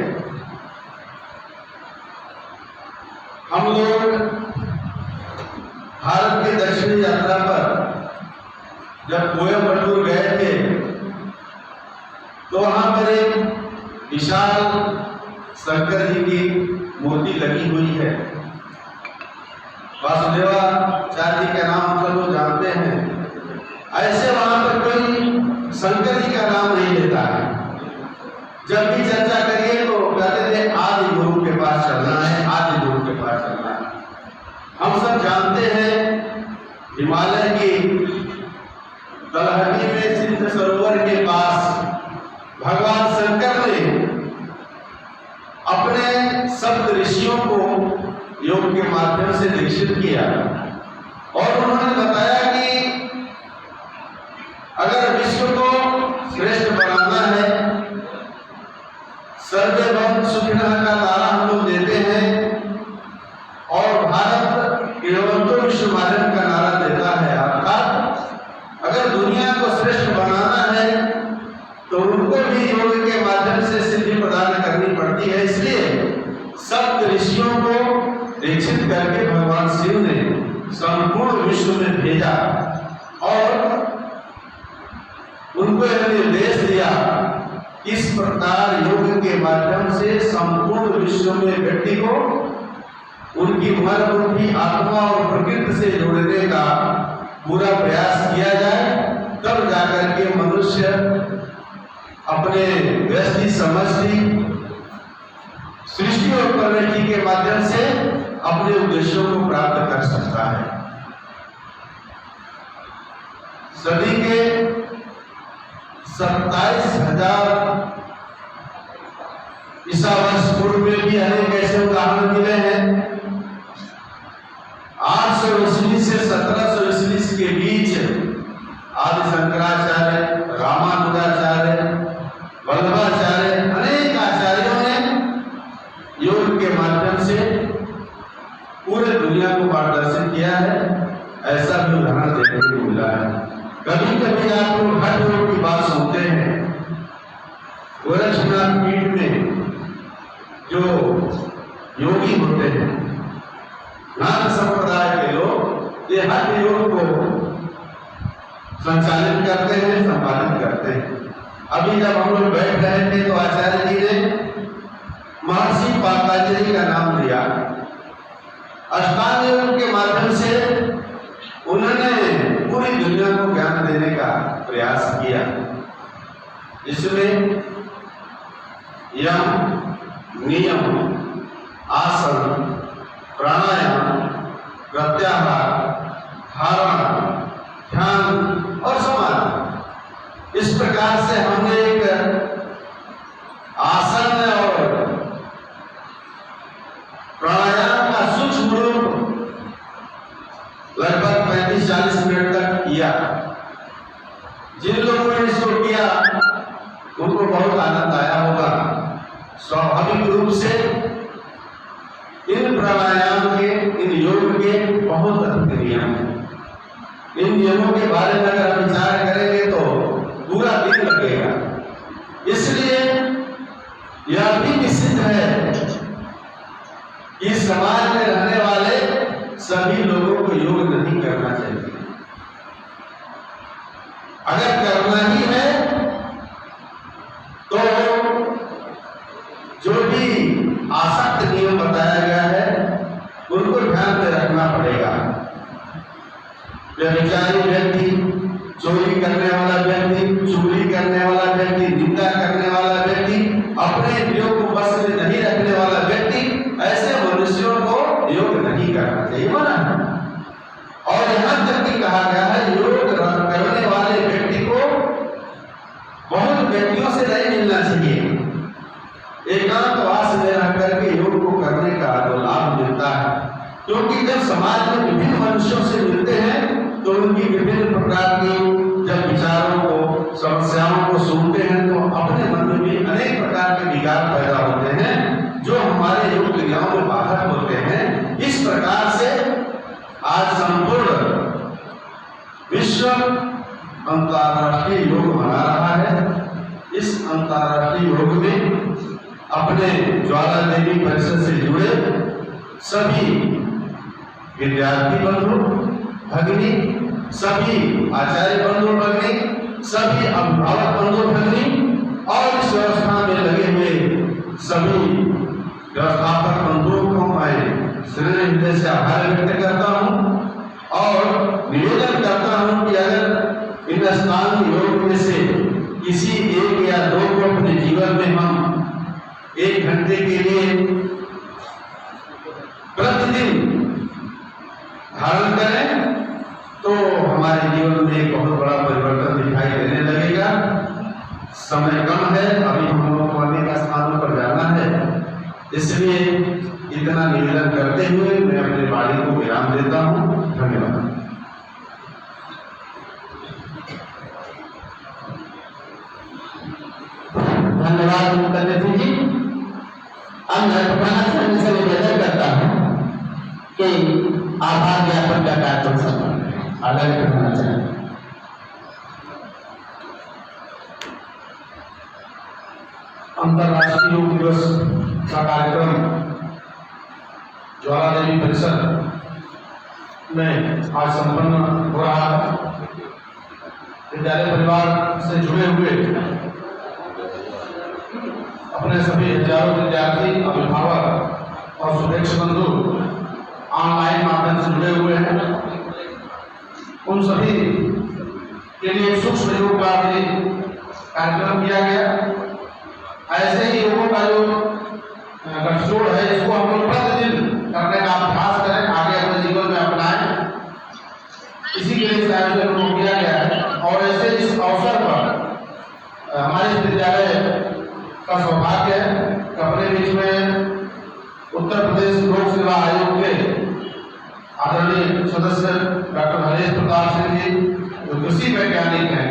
C: हम लोग भारत के दक्षिणी यात्रा पर जब कोयम्बटूर गए थे तो वहां पर एक विशाल शंकर जी की मूर्ति लगी हुई है। वासुदेवाचार्य का नाम हम सब लोग जानते हैं। ऐसे वहां पर कोई शंकर जी का नाम नहीं लेता है। जब भी चर्चा करिए तो कहते थे आदि गुरु के पास चलना है, आदि गुरु के पास चलना है। हम सब जानते हैं हिमालय की तलहटी में सिंध सरोवर के पास भगवान शंकर ने अपने सप्त ऋषियों को योग के माध्यम से दीक्षित किया और उन्होंने बताया कि अगर विश्व को श्रेष्ठ बनाना है, सर्वे भवन्तु सुखिनः का नारा हम लोग देते हैं और भारत एवं विश्व माध्यम का नारा देता है। अर्थात अगर दुनिया को श्रेष्ठ बनाना है तो उनको भी योग के माध्यम से सिद्धि प्रदान करनी पड़ती है। इसलिए सप्त ऋषियों को दीक्षित करके भगवान शिव ने संपूर्ण विश्व में भेजा और उनको यह निर्देश दिया, इस प्रकार योग के माध्यम से संपूर्ण विश्व में व्यक्ति को उनकी मन, बुद्धि, आत्मा और प्रकृति से जोड़ने का पूरा प्रयास किया जाए, तब जाकर के मनुष्य अपने व्यष्टि समष्टि सृष्टि और प्रवृत्ति के माध्यम से अपने उद्देश्यों को प्राप्त कर सकता है। सदी के 27,000 ईसा वर्ष पूर्व में भी अनेक ऐसे उदाहरण मिले हैं। 800 ईस्वी से 1700 ईस्वी के बीच आदि शंकराचार्य, रामानुजाचार्य, वल्लभाचार्य, अनेक आचार्यों ने योग के माध्यम से पूरे दुनिया को मार्गदर्शन किया है। ऐसा भी उदाहरण देखने को मिला है। कभी कभी आप लोग हठ योग की बात सुनते हैं। गोरक्षनाथ पीठ में जो योगी होते हैं, नाथ संप्रदाय के लोग, ये हठ योग को संचालित करते हैं, संपादित करते हैं। अभी जब हम लोग बैठ रहे थे तो आचार्य जी ने महर्षि पातंजलि का नाम लिया
D: अष्टांग योग के माध्यम से उन्होंने पूरी दुनिया को ज्ञान देने का प्रयास किया, जिसमें यम, नियम, आसन, प्राणायाम, प्रत्याहार, धारणा, ध्यान और समाधि, इस प्रकार से हमने एक आसन और प्राणायाम का सूक्ष्म रूप लगभग 35-40 मिनट तक किया। जिन लोगों ने इसको किया उनको बहुत आनंद आया होगा। स्वाभाविक रूप से इन प्राणायाम के, इन योग के बहुत अधिक नियम हैं। इन नियमों के बारे में अगर हम विचार करेंगे तो पूरा दिन लगेगा। इसलिए यह भी निश्चित है कि समाज में रहने वाले सभी लोगों को योग नहीं करना चाहिए। अगर करना ही है तो जो भी आसक्त नियम बताया गया है उनको ध्यान में रखना पड़ेगा। व्यभिचारी व्यक्ति, चोरी करने वाला व्यक्ति, चोरी करने वाला व्यक्ति, निंदा करने वाला व्यक्ति, अपने इंद्रियों को बस में नहीं रखने वाला व्यक्ति, ऐसे मनुष्यों को योग नहीं करना चाहिए, माना। और यहां तक कि कहा गया है योग करने वाले व्यक्ति को बहुत व्यक्तियों से नहीं मिलना चाहिए। एकांतवास में रह करके योग को करने का जो लाभ मिलता है, क्योंकि जब समाज में विभिन्न मनुष्यों से मिलते हैं तो उनकी विभिन्न प्रकार की जब विचारों को, समस्याओं को सुनते हैं तो अपने मन में भी अनेक प्रकार के विकार पैदा होते हैं जो हमारे योग क्रियाओं में बाधक होते हैं। इस प्रकार से आज संपूर्ण विश्व अंतर्राष्ट्रीय योग मना रहा है। इस अंतर्राष्ट्रीय योग में अपने ज्वाला देवी परिषद से जुड़े सभी विद्यार्थी बंधु भगिनी, सभी आचार्य बंधु भगिनी, सभी अभिभावक बंधु भगिनी और इस व्यवस्था में लगे हुए सभी व्यवस्थापक बंधुओं को मैं श्री हृदय से आभार व्यक्त करता हूँ और निवेदन करता हूँ कि अगर इन अष्टांग योग में से किसी एक या दो को अपने जीवन में हम 1 घंटे के लिए प्रतिदिन धारण करें तो हमारे जीवन में एक बहुत बड़ा परिवर्तन दिखाई देने लगेगा। समय कम है, अभी हम लोग को अनेक स्थानों पर जाना है, इसलिए इतना निवेदन करते हुए मैं अपने वाणी को विराम देता हूँ। धन्यवाद।
E: धन्यवाद कन्या जी। अब मैं प्रधान से निवेदन करता हूँ कि आभार ज्ञापन का कार्यक्रम संपन्न आगे करना चाहिए।
D: अंतर्राष्ट्रीय योग दिवस का कार्यक्रम ज्वाला देवी परिषद में आज संपन्न हो रहा है। विद्यालय परिवार से जुड़े हुए अपने सभी हजारों विद्यार्थी, अभिभावक और शुभेच्छु बंधु ऑनलाइन माध्यम से जुड़े हुए हैं। उन सभी के लिए सूक्ष्म योग का भी कार्यक्रम किया गया। ऐसे ही योगों का जो गठजोड़ है इसको हम लोग प्रतिदिन करने का अभ्यास करें, आगे अपने जीवन में अपनाएं, इसी के लिए आयोजन को किया गया है। और ऐसे इस अवसर पर हमारे विद्यालय का सौभाग्य है कि अपने बीच में उत्तर प्रदेश लोक सेवा आयोग के आदरणीय सदस्य डॉक्टर हरेश प्रताप सिंह जी, जो कृषि वैज्ञानिक हैं,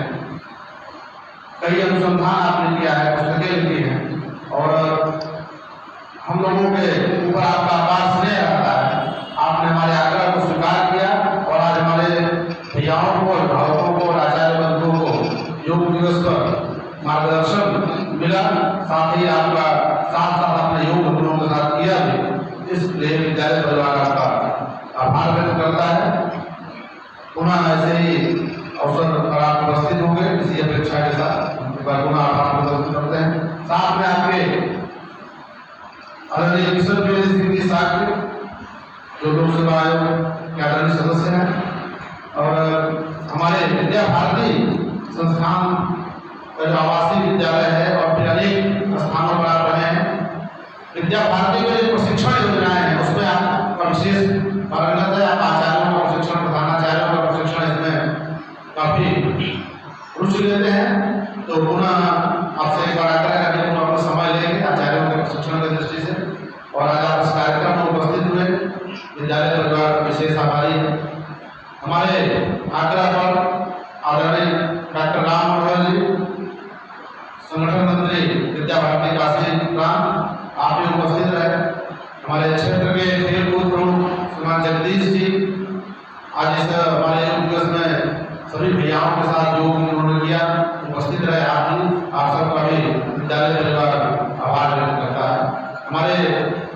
D: कई अनुसंधान आपने किया है, पुस्तकें लिखी हैं और हम लोगों के ऊपर आपका अपार स्नेह रहता है। आपने हमारे आग्रह को स्वीकार किया और आज हमारे भैयाओं को, अभिभावकों को और आचार्य बंधुओं को योग दिवस पर मार्गदर्शन मिला। साथ ही आपका साथ साथ अपने योग गुरुओं के साथ किया भी, इसलिए विद्यालय परिवार आपका आभार व्यक्त करता है। पुनः ऐसे ही अवसर पर आप उपस्थित होंगे इसी अपेक्षा के साथ पुनः आभार प्रदर्शित करते हैं। साथ में आपके आदरणीय किशन सिंह जी साहब जो लोक सेवा आयोग के आदरणीय सदस्य हैं और हमारे विद्या भारती संस्थान का जो आवासीय विद्यालय है और फिर अनेक स्थानों पर आप रहे हैं। विद्या भारती के जो प्रशिक्षण योजनाएं हैं उसमें आपका विशेष पारंगत है। आप आचार्यों का प्रशिक्षण, प्रधानाचार्यों का प्रशिक्षण इसमें काफी रुचि लेते हैं। तो पुनः आपसे एक बार आग्रह है कि पुनः अपना समय लेंगे आचार्यों के प्रशिक्षण की दृष्टि से। और आज आप इस कार्यक्रम में उपस्थित हुए, विद्यालय परिवार विशेष आभारी है। हमारे आग्रह पर आदरणीय डॉक्टर राम मनोहर जी, संगठन मंत्री विद्या भारती काशी ग्राम, आप भी उपस्थित रहे। हमारे क्षेत्र के खेलकूद प्रमुख श्रीमान जगदीश जी, आज इस हमारे योग दिवस में सभी भैयाओं के साथ योग उन्होंने किया, उपस्थित रहे। आप सबका भी विद्यालय परिवार आभार व्यक्त करता है। हमारे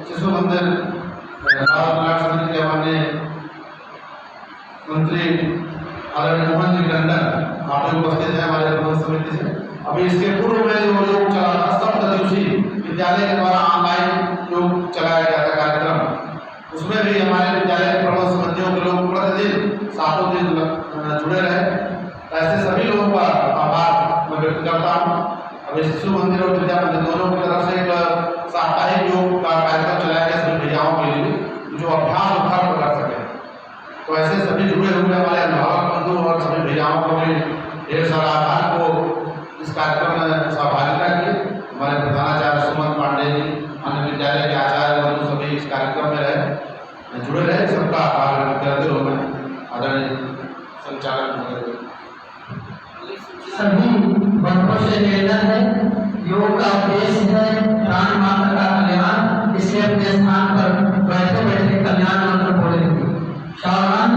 D: शिशु मंदिर बाल कल्याण समिति के माननीय मंत्री आदरणीय मोहन जी टंडन, आप भी उपस्थित हैं हमारे प्रबंध समिति से। अभी इसके पूर्व में जो योग चला था, सप्तदिवसीय विद्यालय के द्वारा ऑनलाइन योग चलाया गया था कार्यक्रम, उसमें भी हमारे विद्यालय के प्रबंध समितियों के लोग प्रतिदिन 7 दिन जुड़े रहे। ऐसे सभी लोगों का आभार मैं व्यक्त करता हूँ। अभी शिशु मंदिर और विद्या मंदिर दोनों की तरफ से एक साप्ताहिक योग का कार्यक्रम चलाया गया सभी भैयाओं के लिए, जो अभ्यास और घर कर सके। तो ऐसे सभी जुड़े हुए हमारे अभिभावक बंधु और सभी भैयाओं को भी ढेर सारा आभार को इस कार्यक्रम में सहभागिता की। हमारे प्रधानाचार्य सुमन पांडे जी, अन्य विद्यालय के आचार्य बंधु सभी इस कार्यक्रम में रहे, जुड़े रहे, सबका आभार व्यक्त करते हुए मैं आदरणीय संचालक महोदय
A: सभी बंधुओं से निवेदन है, योग का उद्देश्य है प्राण मात्र का कल्याण, इसलिए अपने स्थान पर बैठे बैठे कल्याण मंत्र बोलेंगे। सावधान।